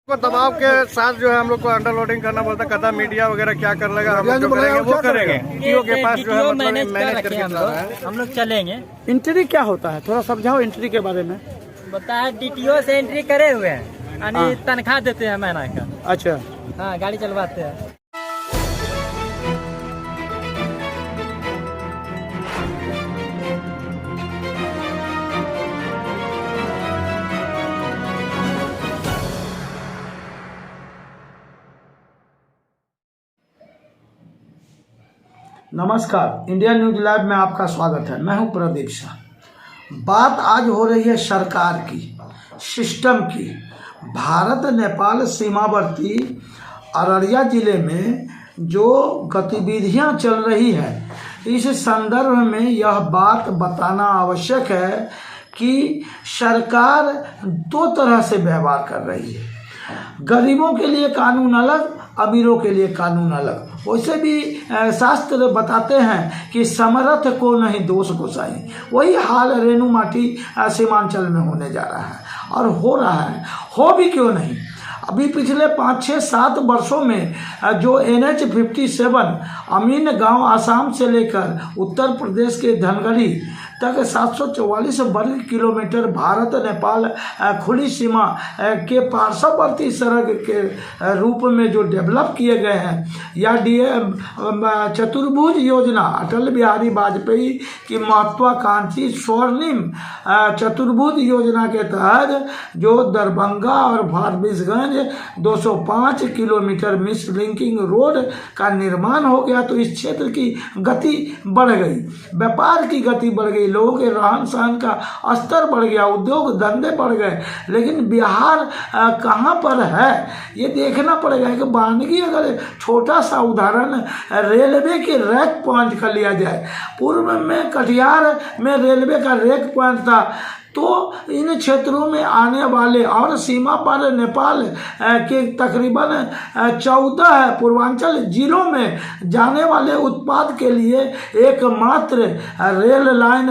को दबाव के साथ जो है हम लोग को अंडर लोडिंग करना बोलता है। कदा मीडिया वगैरह क्या कर लेगा, हम लोग जो करेंगे वो करेंगे। डीटीओ के पास जो है मैनेज करके चल रहा है, हम लोग चलेंगे। एंट्री क्या होता है, थोड़ा समझाओ एंट्री के बारे में। बता है डीटीओ से एंट्री करे हुए हैं, यानी तनख्वाह देते हैं महीना का। अच्छा, हाँ, गाड़ी चलवाते हैं। नमस्कार, इंडिया न्यूज लाइव में आपका स्वागत है। मैं हूं प्रदीप शाह। बात आज हो रही है सरकार की, सिस्टम की। भारत नेपाल सीमावर्ती अररिया जिले में जो गतिविधियां चल रही है, इस संदर्भ में यह बात बताना आवश्यक है कि सरकार दो तरह से व्यवहार कर रही है। गरीबों के लिए कानून अलग, अमीरों के लिए कानून अलग। वैसे भी शास्त्र बताते हैं कि समर्थ को नहीं दोष गोसाई। वही हाल रेणु माटी सीमांचल में होने जा रहा है और हो रहा है। हो भी क्यों नहीं, अभी पिछले 5-6-7 वर्षों में जो NH-57 अमीन गांव आसाम से लेकर उत्तर प्रदेश के धनगढ़ी तक 744 वर्ग किलोमीटर भारत नेपाल खुली सीमा के पार्श्ववर्ती सड़क के रूप में जो डेवलप किए गए हैं, या चतुर्भुज योजना अटल बिहारी वाजपेयी की महत्वाकांक्षी स्वर्णिम चतुर्भुज योजना के तहत जो दरभंगा और Forbesganj 205 kilometre miss linking road का निर्माण हो गया, तो इस क्षेत्र की गति बढ़ गई, व्यापार की गति बढ़ गई, लोगों के रहन सहन का स्तर बढ़ गया, उद्योग धंधे बढ़ गए। लेकिन बिहार कहाँ पर है ये देखना पड़ेगा। कि बानगी अगर छोटा सा उदाहरण रेलवे के रैक पॉइंट का लिया जाए, पूर्व में कटिहार में रेलवे का रैक पॉइंट था, तो इन क्षेत्रों में आने वाले और सीमा पर नेपाल के तकरीबन 14 पूर्वांचल जिलों में जाने वाले उत्पाद के लिए एकमात्र रेल लाइन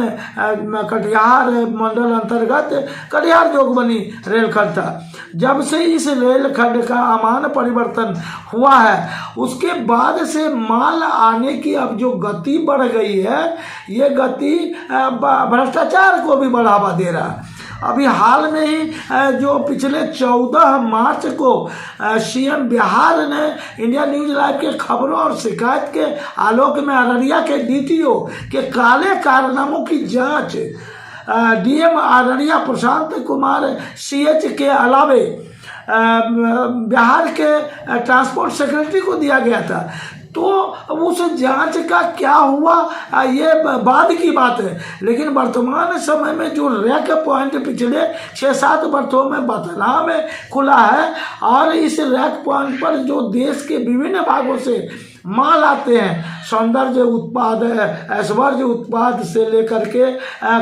कटिहार मंडल अंतर्गत कटिहार जोगबनी रेलखंड था। जब से इस रेलखंड का अमान परिवर्तन हुआ है, उसके बाद से माल आने की अब जो गति बढ़ गई है, ये गति भ्रष्टाचार को भी बढ़ावा दे रहा है। अभी हाल में ही जो पिछले 14 मार्च को सीएम बिहार ने इंडिया न्यूज लाइव के खबरों और शिकायत के आलोक में अररिया के डीटीओ के काले कारनामों की जांच डीएम अररिया प्रशांत कुमार CH के अलावे बिहार के ट्रांसपोर्ट सेक्रेटरी को दिया गया था। तो उस जांच का क्या हुआ ये बाद की बात है। लेकिन वर्तमान समय में जो रैक पॉइंट पिछले 6-7 वर्षों में बदलाव में खुला है, और इस रैक पॉइंट पर जो देश के विभिन्न भागों से माल आते हैं, सौंदर्य उत्पाद, ऐश्वर्य उत्पाद से लेकर के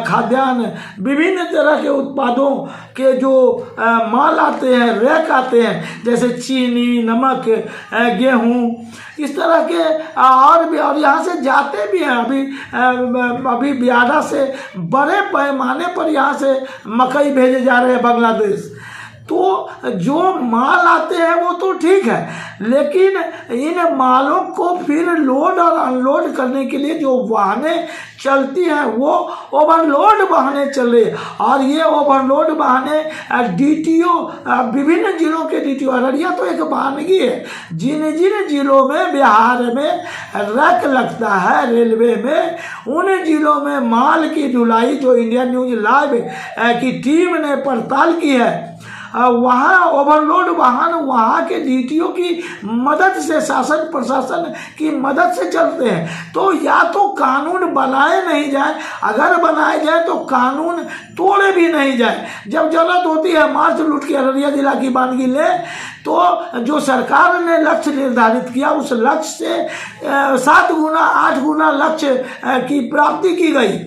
खाद्यान्न, विभिन्न तरह के उत्पादों के जो माल आते हैं, रैक आते हैं, जैसे चीनी, नमक, गेहूं, इस तरह के और भी, और यहाँ से जाते भी हैं। अभी बियाडा से बड़े पैमाने पर यहाँ से मकई भेजे जा रहे हैं बांग्लादेश। तो जो माल आते हैं वो तो ठीक है, लेकिन इन मालों को फिर लोड और अनलोड करने के लिए जो वाहनें चलती हैं वो ओवरलोड वाहनें चले, और ये ओवरलोड वाहनें डीटीओ, विभिन्न जिलों के डीटीओ, अररिया तो एक वाहनगी है, जिन जिन जिलों में बिहार में रैक लगता है रेलवे में, उन जिलों में माल की ढुलाई जो इंडिया न्यूज लाइव की टीम ने पड़ताल की है, वहाँ ओवरलोड वाहन वहाँ के डीटीओ की मदद से, शासन प्रशासन की मदद से चलते हैं। तो या तो कानून बनाए नहीं जाए, अगर बनाए जाए तो कानून तोड़े भी नहीं जाए। जब जरूरत होती है मार्च लूट के अररिया जिला की बानगी ले, तो जो सरकार ने लक्ष्य निर्धारित किया, उस लक्ष्य से 7 गुना 8 गुना लक्ष्य की प्राप्ति की गई।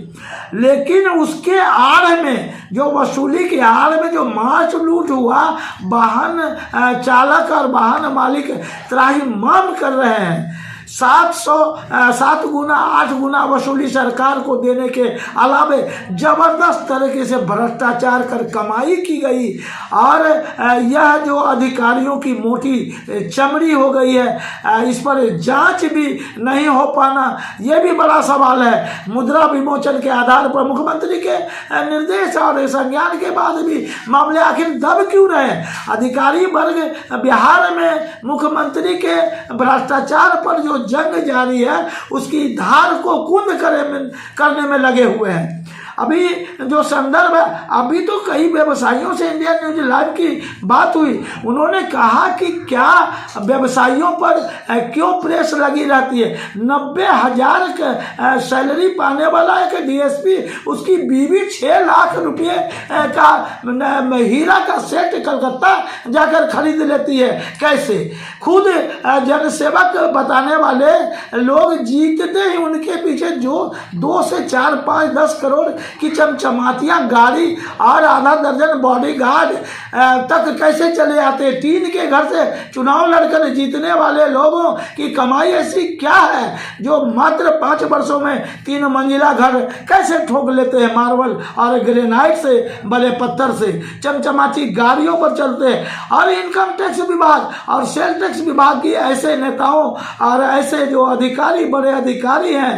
लेकिन उसके आड़ में, जो वसूली के आड़ में जो मार्च लूट हुआ, वाहन चालक और वाहन मालिक त्राहिमाम कर रहे हैं। 7 गुना 8 गुना वसूली सरकार को देने के अलावे जबरदस्त तरीके से भ्रष्टाचार कर कमाई की गई। और यह जो अधिकारियों की मोटी चमड़ी हो गई है, इस पर जांच भी नहीं हो पाना, यह भी बड़ा सवाल है। मुद्रा विमोचन के आधार पर मुख्यमंत्री के निर्देश और संज्ञान के बाद भी मामले आखिर दब क्यों रहे? अधिकारी वर्ग बिहार में मुख्यमंत्री के भ्रष्टाचार पर जो जंग जारी है उसकी धार को कुंद करने में लगे हुए हैं। अभी जो संदर्भ है, अभी तो कई व्यवसायियों से इंडिया न्यूज लाइव की बात हुई, उन्होंने कहा कि क्या व्यवसायियों पर क्यों प्रेस लगी रहती है? 90,000 सैलरी पाने वाला एक डीएसपी, उसकी बीवी 6 लाख रुपए का हीरा का सेट कलकत्ता जाकर खरीद लेती है। कैसे? खुद जनसेवक बताने वाले लोग जीतते ही उनके पीछे जो 2 से 4, 5, 10 करोड़ की चमचमातियां गाड़ी और आधा दर्जन बॉडीगार्ड तक कैसे चले आते? टीन के घर से चुनाव लड़कर जीतने वाले लोगों की कमाई ऐसी क्या है जो मात्र 5 वर्षों में 3 मंजिला घर कैसे ठोक लेते हैं? मार्बल और ग्रेनाइट से बने पत्थर से चमचमाती गाड़ियों पर चलते हैं। और इनकम टैक्स विभाग और सेल टैक्स विभाग की ऐसे नेताओं और ऐसे जो अधिकारी, बड़े अधिकारी हैं,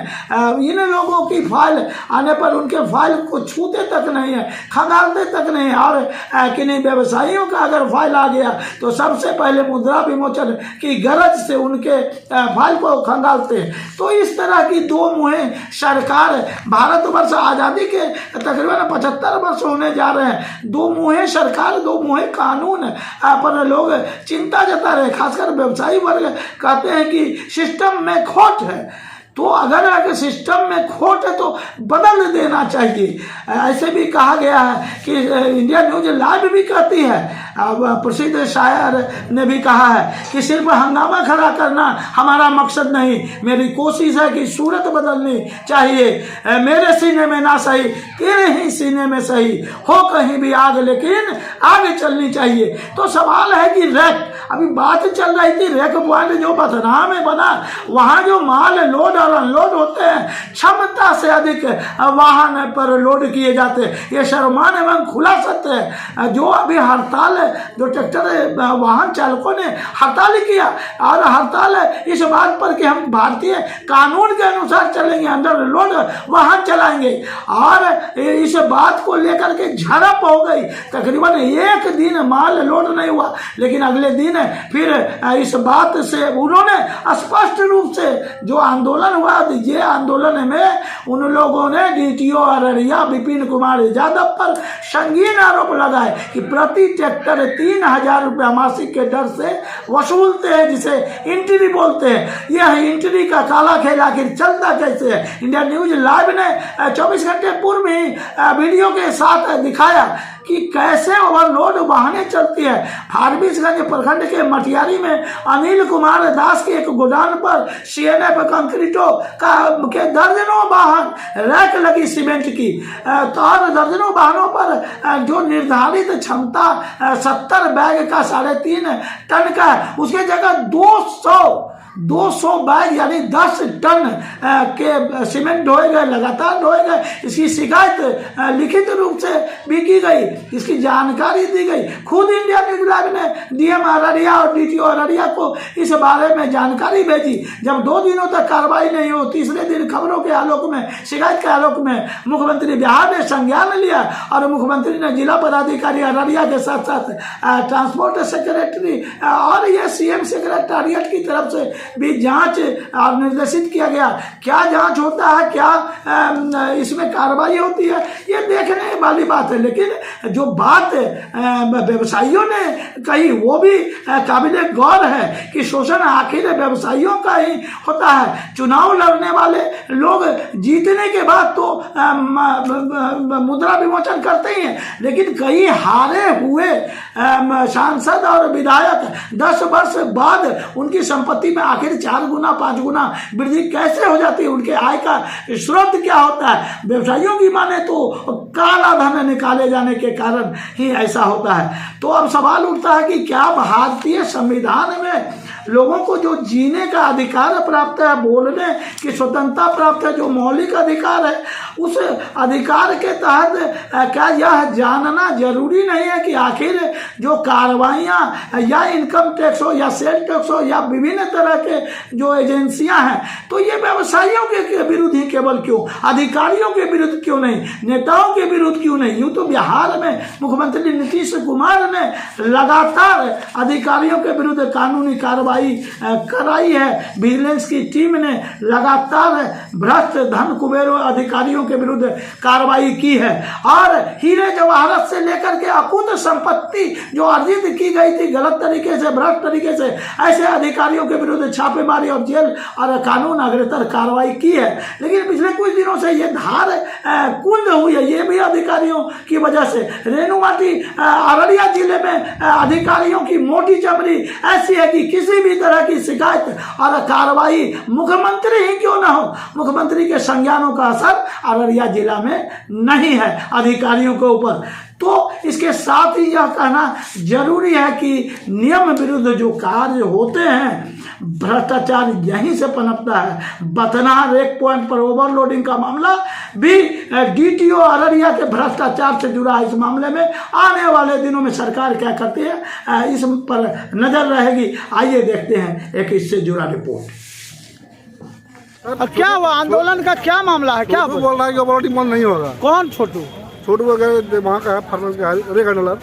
इन लोगों की फाइल आने पर उनके फाइल को छूते तक नहीं है, खंगालते तक नहीं है। और किन्हीं व्यवसायियों का अगर फाइल आ गया तो सबसे पहले मुद्रा विमोचन की गरज से उनके फाइल को खंगालते हैं। तो इस तरह की दो मुहे सरकार, भारतवर्ष आज़ादी के तकरीबन 75 वर्ष होने जा रहे हैं, दो मुहे सरकार, दो मुहे कानून पर लोग चिंता जता रहे। खासकर व्यवसायी वर्ग कहते हैं कि सिस्टम में खोट है। तो अगर सिस्टम में खोट है तो बदल देना चाहिए। ऐसे भी कहा गया है कि इंडिया न्यूज लाइव भी कहती है, प्रसिद्ध शायर ने भी कहा है कि सिर्फ हंगामा खड़ा करना हमारा मकसद नहीं, मेरी कोशिश है कि सूरत बदलनी चाहिए। मेरे सीने में ना सही, तेरे ही सीने में सही, हो कहीं भी आग लेकिन आगे चलनी चाहिए। तो सवाल है कि रैक, अभी बात चल रही थी रैक पॉइंट जो बथनाहा में बना, वहाँ जो माल लोड और अनलोड होते हैं, क्षमता से अधिक वाहन पर लोड किए जाते हैं। ये शर्मान एवं खुला सत्य है। जो अभी हड़ताल, जो ट्रैक्टर वाहन चालकों ने हड़ताल किया, और हड़ताल इस बात पर कि हम भारतीय कानून के अनुसार चलेंगे, अंडर लोड वाहन चलाएंगे, और इस बात को लेकर के झड़प हो गई। तकरीबन 1 दिन माल लोड नहीं हुआ, लेकिन अगले दिन फिर इस बात से उन्होंने स्पष्ट रूप से जो आंदोलन हुआ, ये आंदोलन में उन लोगों ने डीटीओ अररिया विपिन कुमार यादव पर संगीन आरोप लगाए कि प्रति ट्रैक्टर 3,000 रुपया मासिक के दर से वसूलते हैं, जिसे इंट्री बोलते हैं। यह इंट्री का काला खेल आखिर चलता कैसे है? इंडिया न्यूज लाइव ने 24 घंटे पूर्व ही वीडियो के साथ दिखाया कि कैसे ओवरलोड वाहनें चलती है। फारबिसगंज प्रखंड के मटियारी में अनिल कुमार दास के एक गोदाम पर सीएनएफ कंक्रीटो के दर्जनों वाहन रैक लगी सीमेंट की, तो और दर्जनों वाहनों पर जो निर्धारित क्षमता 70 बैग का 3.5 टन का है, उसके जगह 200 बैग यानी 10 टन के सीमेंट ढोए गए, लगातार ढोए गए। इसकी शिकायत लिखित रूप से भी की गई, इसकी जानकारी दी गई। खुद इंडिया न्यूज लाइव ने डीएम अररिया और डीटीओ अररिया को इस बारे में जानकारी भेजी। जब 2 दिनों तक कार्रवाई नहीं हो, तीसरे दिन खबरों के आलोक में, शिकायत के आलोक में मुख्यमंत्री बिहार ने संज्ञान लिया, और मुख्यमंत्री ने जिला पदाधिकारी अररिया के साथ साथ ट्रांसपोर्ट सेक्रेटरी और ये सीएम सेक्रेटरिएट की तरफ से भी जांच और निर्देशित किया गया। क्या जांच होता है, क्या इसमें कार्रवाई होती है, ये देखने वाली बात है। लेकिन जो बात व्यवसायियों ने कही वो भी काबिले गौर है कि शोषण आखिर व्यवसायियों का ही होता है। चुनाव लड़ने वाले लोग जीतने के बाद तो मुद्रा विमोचन करते ही हैं, लेकिन कई हारे हुए सांसद और विधायक 10 वर्ष बाद उनकी संपत्ति में आखिर 4 गुना 5 गुना वृद्धि कैसे हो जाती है? उनके आय का स्रोत क्या होता है? व्यवसायियों की माने तो काला धन निकाले जाने के कारण ही ऐसा होता है। तो अब सवाल उठता है कि क्या भारतीय संविधान में लोगों को जो जीने का अधिकार प्राप्त है, बोलने की स्वतंत्रता प्राप्त है, जो मौलिक अधिकार है, उस अधिकार के तहत क्या यह जानना जरूरी नहीं है कि आखिर जो कार्रवाइयाँ या इनकम टैक्स हो या सेल टैक्स हो या विभिन्न तरह के जो एजेंसियां हैं, तो ये व्यवसायियों के विरुद्ध ही केवल क्यों, अधिकारियों के विरुद्ध क्यों नहीं, नेताओं के विरुद्ध क्यों नहीं? यूँ तो बिहार में मुख्यमंत्री नीतीश कुमार ने लगातार अधिकारियों के विरुद्ध कानूनी कार्रवाई कराई है। विजिलेंस की टीम ने लगातार भ्रष्ट धन कुबेरों अधिकारियों के विरुद्ध कार्रवाई की है और हीरे जवाहरात से लेकर के अकुत संपत्ति जो अर्जित की गई थी गलत तरीके से, भ्रष्ट तरीके से, ऐसे अधिकारियों के विरुद्ध छापेमारी और जेल और कानून अग्रतर कार्रवाई की है। लेकिन पिछले कुछ दिनों से ये धार कुंद हुई है, ये भी अधिकारियों की वजह से। रेणुमाटी अररिया जिले में अधिकारियों की मोटी चमड़ी ऐसी है कि किसी भी तरह की शिकायत और कार्रवाई मुख्यमंत्री ही क्यों ना हो, मुख्यमंत्री के संज्ञानों का असर अररिया जिला में नहीं है अधिकारियों के ऊपर। तो इसके साथ ही यह कहना जरूरी है कि नियम विरुद्ध जो कार्य होते हैं, भ्रष्टाचार यहीं से पनपता है। बथनार एक पॉइंट पर ओवरलोडिंग का मामला भी डीटीओ अररिया के भ्रष्टाचार से जुड़ा है। इस मामले में आने वाले दिनों में सरकार क्या करती है, इस पर नजर रहेगी। आइए देखते हैं एक इससे जुड़ा रिपोर्ट। क्या हुआ, आंदोलन का क्या मामला है? क्या बोल रहा है कि ओवरलोडिंग बंद नहीं होगा? कौन छोटू? छोटू वगैरह वहाँ का है, फार्मेस का है, रेखंडलर।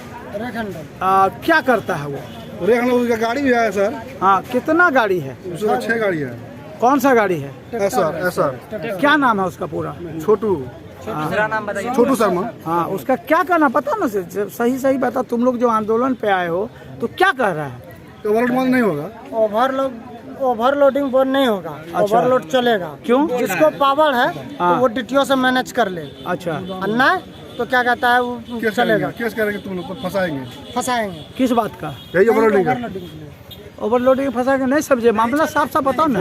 क्या करता है वो? रेखंडलर का गाड़ी भी है सर। हाँ, कितना गाड़ी है? उसका 6 गाड़ी है। कौन सा गाड़ी है? एसआर। क्या नाम है उसका पूरा? छोटू। नाम बताइए। छोटू शर्मा। हाँ, उसका क्या करना पता ना, सही बता। तुम लोग जो आंदोलन पे आए हो तो क्या कह रहा है? ओवरलोड बंद नहीं होगा। ओवरलोडिंग बंद नहीं होगा। ओवरलोड चलेगा। क्यों? जिसको पावर है तो वो डीटीओ से मैनेज कर ले। अच्छा, अन्ना तो क्या कहता है वो चलेगा। केस करेंगे, तुम लोग को फंसाएंगे। किस बात का? यही ओवरलोडिंग का। ओवरलोडिंग फंसा के नहीं समझे, मामला साफ बताओ ना।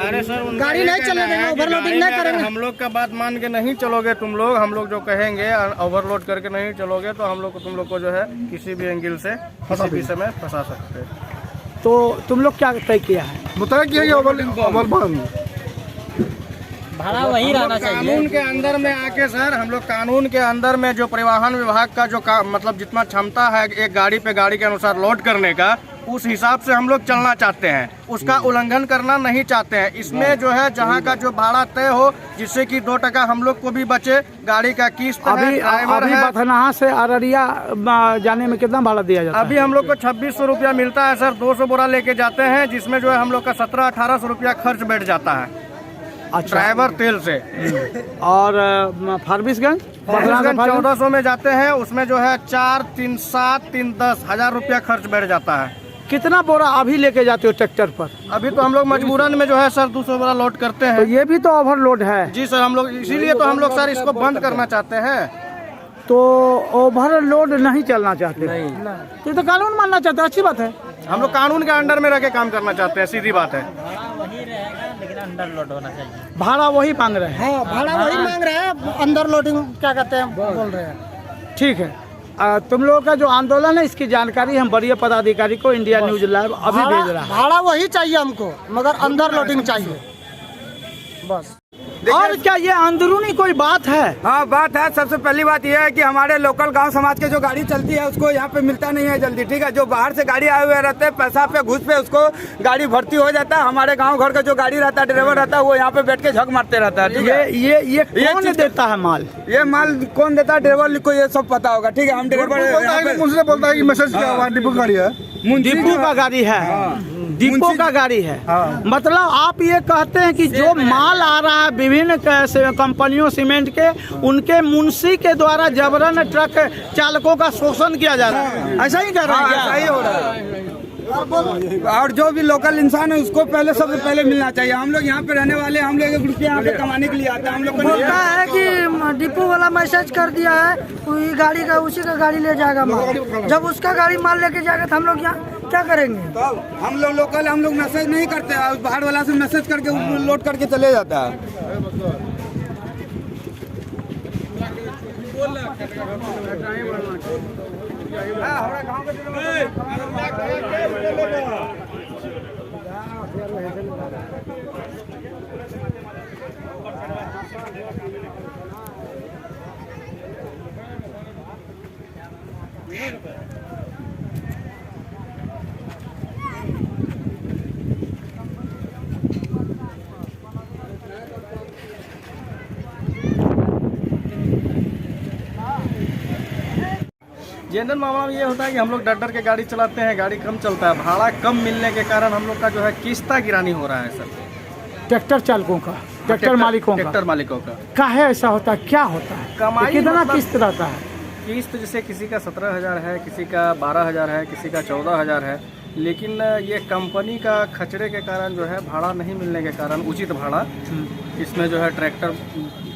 अरे सर, गाड़ी नहीं चलने देंगे, ओवरलोडिंग नहीं करेंगे। हम लोग का बात मान के नहीं चलोगे तुम लोग, हम लोग जो कहेंगे ओवरलोड करके नहीं चलोगे तो हम लोग को तुम लोग को जो है किसी भी एंगल से किसी भी समय फंसा सकते हैं। तो तुम लोग क्या तय किया है? बताया कि ओवर बंद भाड़ा वही रहना चाहिए। कानून के अंदर में आके सर, हम लोग कानून के अंदर में जो परिवहन विभाग का जो मतलब जितना क्षमता है एक गाड़ी पे गाड़ी के अनुसार लोड करने का, उस हिसाब से हम लोग चलना चाहते हैं, उसका उल्लंघन करना नहीं चाहते हैं। इसमें जो है जहाँ का जो भाड़ा तय हो, जिससे कि 2 टका हम लोग को भी बचे, गाड़ी का किस्त है, ड्राइवर है। बथनाहा से अररिया जाने में कितना भाड़ा दिया जाता है? अभी हम लोग को 2600 रुपया मिलता है सर। 200 बोरा लेके जाते हैं, जिसमें जो है हम लोग का 1700-1800 रुपया खर्च बैठ जाता है। अच्छा, ड्राइवर तेल से। और फारबिसगंज 1400 में जाते हैं, उसमें जो है 4, 3, 7, 3, 10 हजार रुपया खर्च बैठ जाता है। कितना बोरा अभी लेके जाते हो ट्रैक्टर पर? अभी तो हम लोग मजबूरन में जो है सर 200 बोरा लोड करते हैं। तो ये भी तो ओवरलोड है। जी सर, हम लोग इसीलिए तो हम लोग सर इसको बंद करना चाहते हैं। तो ओवरलोड नहीं चलना चाहते? तो ये तो कानून मानना चाहते हैं, अच्छी बात है। हम लोग कानून के अंडर में रह के काम करना चाहते हैं, सीधी बात है। वही रहेगा लेकिन अंडर लोड होना चाहिए। भाड़ा वही मांग रहे हैं? हाँ, भाड़ा वही मांग रहे हैं, अंदर लोडिंग क्या कहते हैं बोल रहे हैं। ठीक है। तुम लोगों का जो आंदोलन है इसकी जानकारी हम वरीय पदाधिकारी को इंडिया न्यूज लाइव अभी भेज रहा है। भाड़ा वही चाहिए हमको, मगर अंदर लोडिंग चाहिए बस। और क्या ये अंदरूनी कोई बात है? हाँ, बात है। सबसे पहली बात यह है कि हमारे लोकल गांव समाज के जो गाड़ी चलती है उसको यहाँ पे मिलता नहीं है जल्दी, ठीक है। जो बाहर से गाड़ी आए हुए रहते हैं, पैसा पे घुस पे उसको गाड़ी भर्ती हो जाता है। हमारे गांव घर का जो गाड़ी रहता है, ड्राइवर रहता है, वो यहाँ पे बैठ के झक मारते रहता है, ठीक है। ये कौन देता है माल? ये माल कौन देता है? ड्राइवर को ये सब पता होगा, ठीक है। हम ड्राइवर मुझसे बोलता है कि मैसेज किया हुआ डिपो गाड़ी है, डिपो का गाड़ी है, डिपो का गाड़ी है। मतलब आप ये कहते हैं कि जो माल आ रहा है विभिन्न कंपनियों सीमेंट के, उनके मुंशी के द्वारा जबरन ट्रक चालकों का शोषण किया जा रहा है, ऐसा ही कर रहा है? ऐसा ही हो रहा है। और जो भी लोकल इंसान है उसको पहले सबसे पहले मिलना चाहिए। हम लोग यहाँ पे रहने वाले, हम लोग 1 रुपया यहाँ पे कमाने के लिए आते हैं। हम लोग बोलता है कि डिपो वाला मैसेज कर दिया है, गाड़ी का उसी का गाड़ी ले जाएगा माल। जब उसका गाड़ी माल लेके जाएगा तो हम लोग यहाँ क्या करेंगे? तो हम लोग लोकल हम लोग मैसेज नहीं करते, बाहर वाला से मैसेज करके लोड करके चले जाता है। जनरल मामला में ये होता है कि हम लोग डर डर के गाड़ी चलाते हैं, गाड़ी कम चलता है, भाड़ा कम मिलने के कारण हम लोग का जो है किस्ता गिरानी हो रहा है सर। ट्रैक्टर चालकों का, ट्रैक्टर मालिकों का, ट्रैक्टर मालिकों का काहे ऐसा होता है, क्या होता है, कमाई कितना मतलब- किस्त रहता है? किस्त जैसे किसी का 17,000 है, किसी का 12,000 है, किसी का 14,000 है, लेकिन ये कंपनी का खचड़े के कारण जो है भाड़ा नहीं मिलने के कारण उचित भाड़ा इसमें जो है ट्रैक्टर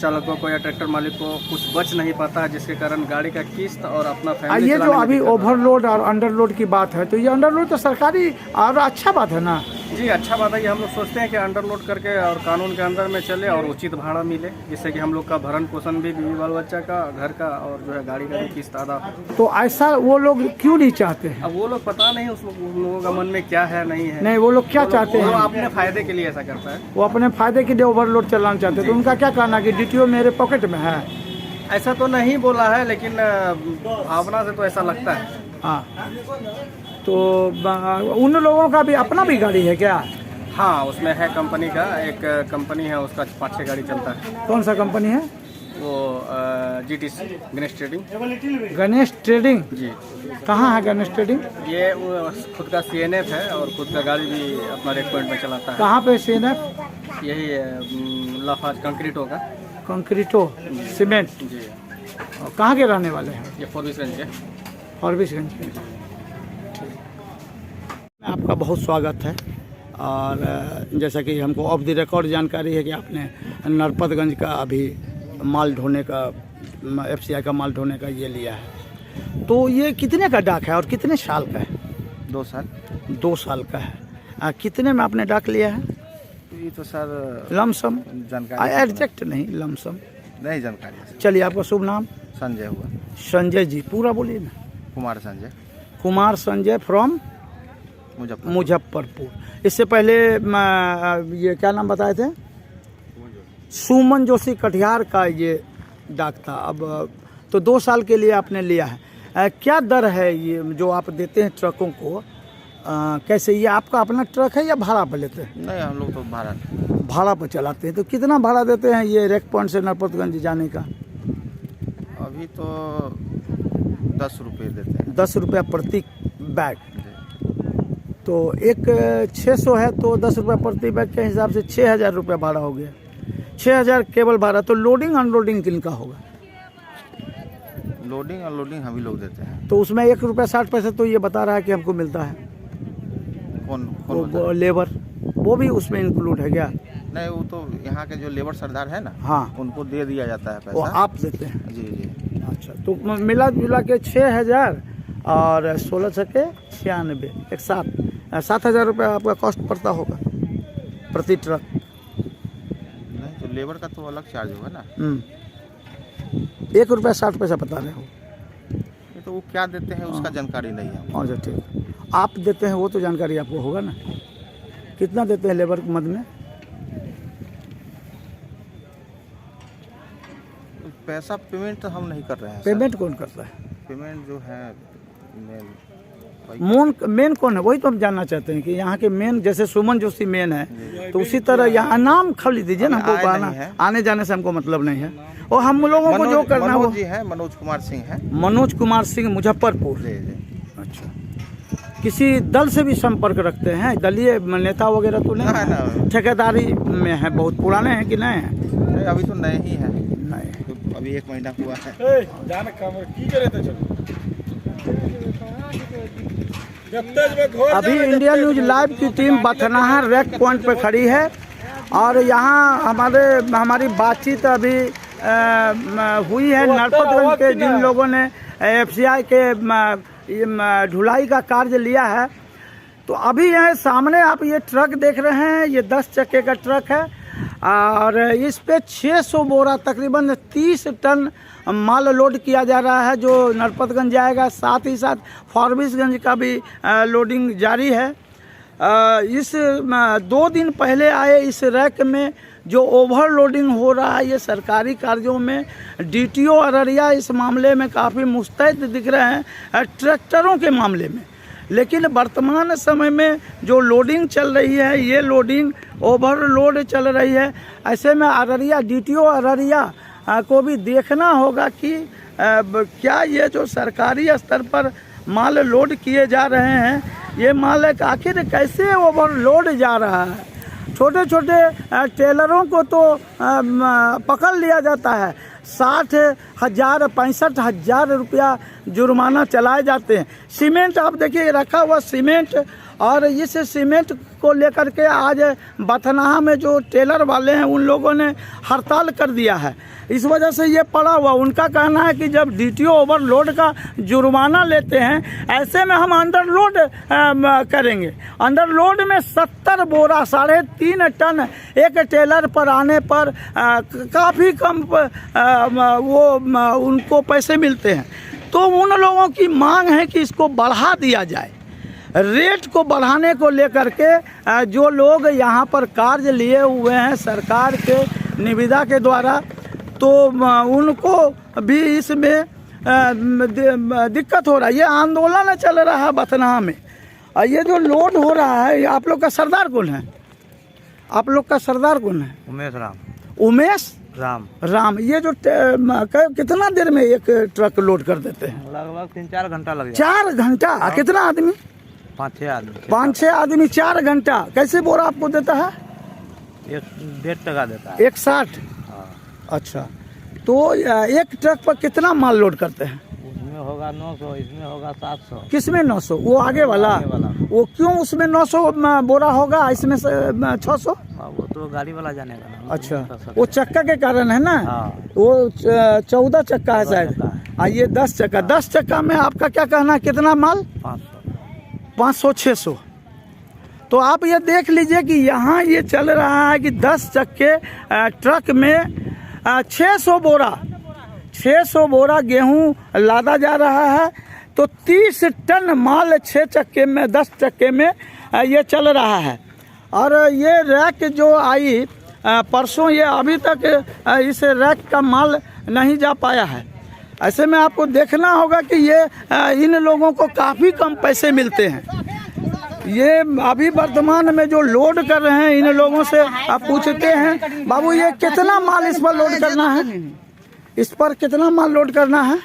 चालकों को या ट्रैक्टर मालिक को कुछ बच नहीं पाता है, जिसके कारण गाड़ी का किस्त और अपना फैमिली ये जो चलाने में अभी दिक्कत होता है। ओवरलोड और अंडरलोड की बात है, तो ये अंडरलोड तो सरकारी और अच्छा बात है ना। जी अच्छा बात है कि हम लोग सोचते हैं कि अंडरलोड करके और कानून के अंदर में चले और उचित भाड़ा मिले, जिससे कि हम लोग का भरण पोषण भी बीवी बाल बच्चा का, घर का और जो है गाड़ी का भी किस्त आधा। तो ऐसा वो लोग क्यों नहीं चाहते हैं? अब वो लोग पता नहीं उन लोगों का मन में क्या है नहीं है। नहीं, वो लोग क्या चाहते वो हैं? अपने फायदे के लिए ऐसा करता है। वो अपने फायदे के लिए ओवरलोड चलाना चाहते हैं। तो उनका क्या कहना कि डीटीओ मेरे पॉकेट में है? ऐसा तो नहीं बोला है, लेकिन भावना से तो ऐसा लगता है। हाँ, तो उन लोगों का भी अपना भी गाड़ी है क्या? हाँ, उसमें है कंपनी का, एक कंपनी है उसका 5-6 गाड़ी चलता है। कौन सा कंपनी है? वो GTC Ganesh trading. Ganesh trading. जी, कहाँ है गणेश ट्रेडिंग? ये वो खुद का CNF है और खुद का गाड़ी भी अपना रेड पॉइंट में चलाता है। कहाँ पे CNF? यही है लाफाज कंक्रीटो का। कंक्रीटो सीमेंट। जी, और कहाँ के रहने वाले हैं? ये फॉरबिसगंज के। फॉरबिसगंज के। आपका बहुत स्वागत है। और जैसा कि हमको ऑफ द रिकॉर्ड जानकारी है कि आपने नरपतगंज का अभी माल ढोने का, FCI का माल ढोने का ये लिया है। तो ये कितने का डाक है और कितने साल का है? 2 साल। 2 साल का है। कितने में आपने डाक लिया है? ये तो सर लमसम जानकारी एग्जैक्ट नहीं, लमसम। नहीं जानकारी। चलिए, आपका शुभ नाम? संजय हुआ। संजय जी, पूरा बोलिए ना। कुमार संजय, कुमार संजय फ्रॉम मुजफ्फरपुर। मुजफ्फरपुर। इससे पहले ये क्या नाम बताए थे? सुमन जोशी कटिहार का ये डाक था। अब तो 2 साल के लिए आपने लिया है। क्या दर है ये जो आप देते हैं ट्रकों को? कैसे, ये आपका अपना ट्रक है या भाड़ा पर लेते हैं? नहीं, हम लोग तो भाड़ा पर चलाते हैं। तो कितना भाड़ा देते हैं ये रेक पॉइंट से नरपतगंज जाने का? अभी तो 10 रुपये देते हैं। 10 रुपया प्रति बैग। तो एक 600 है तो 10 रुपये प्रति बैग के हिसाब से 6,000 रुपया भाड़ा हो गया। 6,000 केवल भाड़ा। तो लोडिंग अनलोडिंग किनका होगा? लोडिंग अनलोडिंग हम ही लोग देते हैं। तो उसमें 1 रुपया 60 पैसे तो ये बता रहा है कि हमको मिलता है। कौन वो कौन लेबर, वो भी उसमें इंक्लूड है क्या? नहीं, वो तो यहाँ के जो लेबर सरदार है ना, हाँ, उनको दे दिया जाता है वो पैसा। आप देते हैं? जी जी। अच्छा, तो मिला जुला के 6,000 और 16 छके 96, एक 7,000 रुपया आपका कॉस्ट पड़ता होगा प्रति ट्रक। नहीं, तो लेबर का तो अलग चार्ज होगा ना। 1 रुपया 60 पैसा बता रहे हो। ये तो वो क्या देते हैं उसका जानकारी नहीं है। अच्छा, ठीक। आप देते हैं वो तो जानकारी आपको होगा ना। कितना देते हैं लेबर मद में? पैसा पेमेंट तो हम नहीं कर रहे हैं। पेमेंट कौन करता है? पेमेंट जो है मेन कौन है, वही तो हम जानना चाहते हैं कि यहाँ के मेन, जैसे सुमन जोशी मेन है, तो उसी तरह यहाँ नाम खाली दीजिए ना हमको। आने जाने से हमको मतलब नहीं है। और हम लोगों को जो करना है वो जी है, मनोज कुमार सिंह है। मनोज कुमार सिंह, मुजफ्फरपुर। जी जी। अच्छा, किसी दल से भी संपर्क रखते हैं? दलीय नेता वगैरह तो नहीं है? ठेकेदारी में है? बहुत पुराने हैं कि नहीं है? नहीं, अभी तो नए ही है। नहीं, तो अभी 1 महीना हुआ है। अभी इंडिया न्यूज लाइव की टीम बथनाहा रेक पॉइंट पे खड़ी है और यहाँ हमारी बातचीत अभी हुई है नरपतगंज के जिन लोगों ने FCI के ढुलाई का कार्य लिया है। तो अभी यहाँ सामने आप ये ट्रक देख रहे हैं, ये 10 चक्के का ट्रक है और इस पे 600 बोरा तकरीबन 30 टन माल लोड किया जा रहा है जो नरपतगंज जाएगा। साथ ही साथ फारबिसगंज का भी लोडिंग जारी है। इस 2 दिन पहले आए इस रैक में जो ओवरलोडिंग हो रहा है, ये सरकारी कार्यों में डीटीओ अररिया इस मामले में काफ़ी मुस्तैद दिख रहे हैं ट्रैक्टरों के मामले में। लेकिन वर्तमान समय में जो लोडिंग चल रही है, ये लोडिंग ओवरलोड चल रही है। ऐसे में अररिया डीटीओ अररिया को भी देखना होगा कि क्या ये जो सरकारी स्तर पर माल लोड किए जा रहे हैं, ये माल आखिर कैसे ओवरलोड जा रहा है। छोटे छोटे टेलरों को तो पकड़ लिया जाता है, 60,000 65,000 रुपया जुर्माना चलाए जाते हैं। सीमेंट आप देखिए रखा हुआ सीमेंट, और इस सीमेंट को लेकर के आज बथनाहा में जो टेलर वाले हैं उन लोगों ने हड़ताल कर दिया है। इस वजह से ये पड़ा हुआ, उनका कहना है कि जब डीटीओ ओवरलोड का जुर्माना लेते हैं, ऐसे में हम अंडरलोड करेंगे। अंडरलोड में 70 बोरा 3.5 टन एक टेलर पर आने पर काफ़ी कम वो उनको पैसे मिलते हैं। तो उन लोगों की मांग है कि इसको बढ़ा दिया जाए। रेट को बढ़ाने को लेकर के जो लोग यहाँ पर कार्य लिए हुए हैं सरकार के निविदा के द्वारा, तो उनको भी इसमें दिक्कत हो रहा है। ये आंदोलन चल रहा है बथनाहा में। ये जो लोड हो रहा है, आप लोग का सरदार कौन है? आप लोग का सरदार कौन है? उमेश राम। उमेश राम। ये जो कितना देर में एक ट्रक लोड कर देते हैं? लगभग 3-4 घंटा लग 4 घंटा। कितना आदमी? 5-6 आदमी। 5-6 आदमी 4 घंटा। कैसे बोरा आपको देता है? 1.5 टका देता है। 1.60। अच्छा, तो एक ट्रक पर कितना माल लोड करते हैं? उसमें होगा 900, इसमें होगा 700। किसमें 900? वो आगे वाला। वो क्यों उसमें 900 बोरा होगा, इसमें 600? वो तो गाड़ी वाला जानेगा ना। अच्छा, वो चक्का के कारण है ना। वो 14 चक्का है शायद, ये 10 चक्का। 10 चक्का में आपका क्या कहना है, कितना माल? 500-600। तो आप ये देख लीजिए कि यहाँ ये चल रहा है कि 10 चक्के ट्रक में 600 बोरा गेहूं लादा जा रहा है। तो 30 टन माल 6 चक्के में 10 चक्के में ये चल रहा है। और ये रैक जो आई परसों, ये अभी तक इस रैक का माल नहीं जा पाया है। ऐसे में आपको देखना होगा कि ये इन लोगों को काफ़ी कम पैसे मिलते हैं। ये अभी वर्तमान में जो लोड कर रहे हैं, इन लोगों से आप पूछते हैं, बाबू ये कितना माल इस पर लोड करना है? इस पर कितना माल लोड करना है?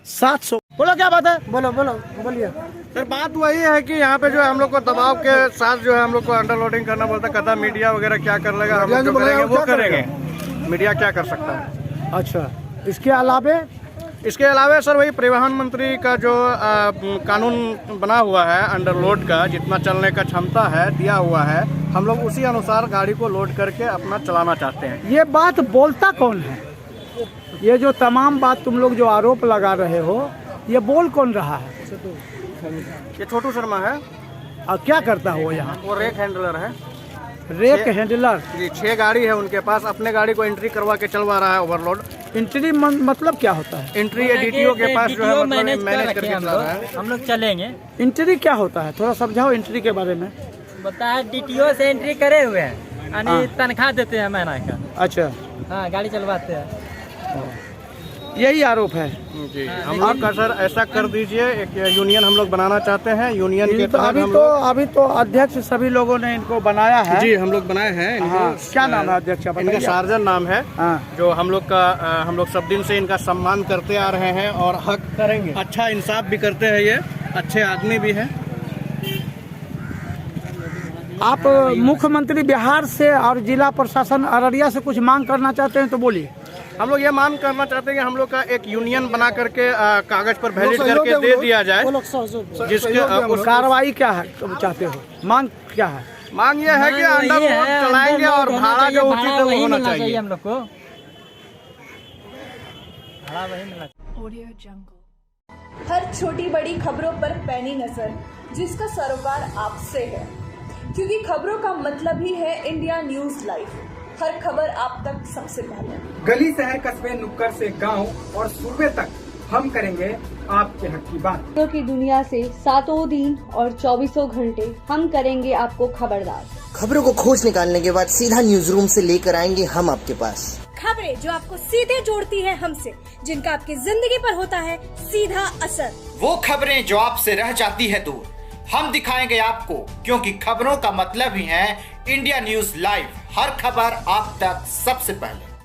700। बोलो क्या बात है? बोलिए। सर बात वही है कि यहाँ पे जो है हम लोग को दबाव के साथ जो है हम लोग को अंडरलोडिंग करना पड़ता है। कदा मीडिया वगैरह क्या कर लेगा, हम लोग जो करेंगे वो करेंगे। मीडिया क्या कर सकता है? अच्छा, इसके अलावा सर वही परिवहन मंत्री का जो कानून बना हुआ है अंडरलोड का, जितना चलने का क्षमता है दिया हुआ है, हम लोग उसी अनुसार गाड़ी को लोड करके अपना चलाना चाहते हैं। ये बात बोलता कौन है? ये जो तमाम बात तुम लोग जो आरोप लगा रहे हो, ये बोल कौन रहा है? ये छोटू शर्मा है। और क्या करता है वो यहाँ? वो रेक हैंडलर है। Rake handler? जी, 6 गाड़ी है उनके पास। अपने गाड़ी को एंट्री करवा के चलवा रहा है ओवरलोड। एंट्री मतलब क्या होता है? एंट्री है डीटीओ के पास जो है, मैनेज करके चला रहा है। हम लोग चलेंगे। एंट्री क्या होता है, थोड़ा समझाओ एंट्री के बारे में। बताया डीटीओ से एंट्री करे हुए हैं, यानी तनख्वाह देते हैं महीना का। अच्छा, हाँ, गाड़ी चलवाते हैं। यही आरोप है जी। हम लोग का सर ऐसा कर दीजिए, एक यूनियन हम लोग बनाना चाहते हैं। यूनियन के तहत अभी तो अध्यक्ष सभी लोगों ने इनको बनाया है। जी, हम लोग बनाए हैं इनको। क्या नाम है अध्यक्ष? इनका सार्जन नाम है। जो हम लोग सब दिन से इनका सम्मान करते आ रहे हैं और हक करेंगे। अच्छा इंसाफ भी करते हैं, ये अच्छे आदमी भी हैं। आप मुख्यमंत्री बिहार से और जिला प्रशासन अररिया से कुछ मांग करना चाहते हैं तो बोलिए। हम लोग ये मांग करना चाहते हैं कि हम लोग का एक यूनियन बना करके कागज पर वैलिड करके दे दिया जाए, जिसके कार्रवाई क्या है चाहते हो? मांग क्या है? मांग ये है कि अंडरलोड चलाएंगे और भाड़ा जो उचित है वो होना चाहिए हम लोग को। भाड़ा वही मिलना चाहिए। हर छोटी बड़ी खबरों पर पैनी नजर, जिसका सरोकार आपसे है, क्योंकि खबरों का मतलब ही है इंडिया न्यूज लाइव। हर खबर आप तक सबसे पहले। गली शहर कस्बे नुक्कड़ से गांव और सूबे तक हम करेंगे आपके हक की बात। खबरों की दुनिया से सातों दिन और 24 घंटे हम करेंगे आपको खबरदार। खबरों को खोज निकालने के बाद सीधा न्यूज रूम से लेकर आएंगे हम आपके पास। खबरें जो आपको सीधे जोड़ती है हमसे, जिनका आपकी जिंदगी पर होता है सीधा असर। वो खबरें जो आपसे रह जाती है दूर, हम दिखाएंगे आपको, क्योंकि खबरों का मतलब ही है इंडिया न्यूज लाइव। हर खबर आप तक सबसे पहले।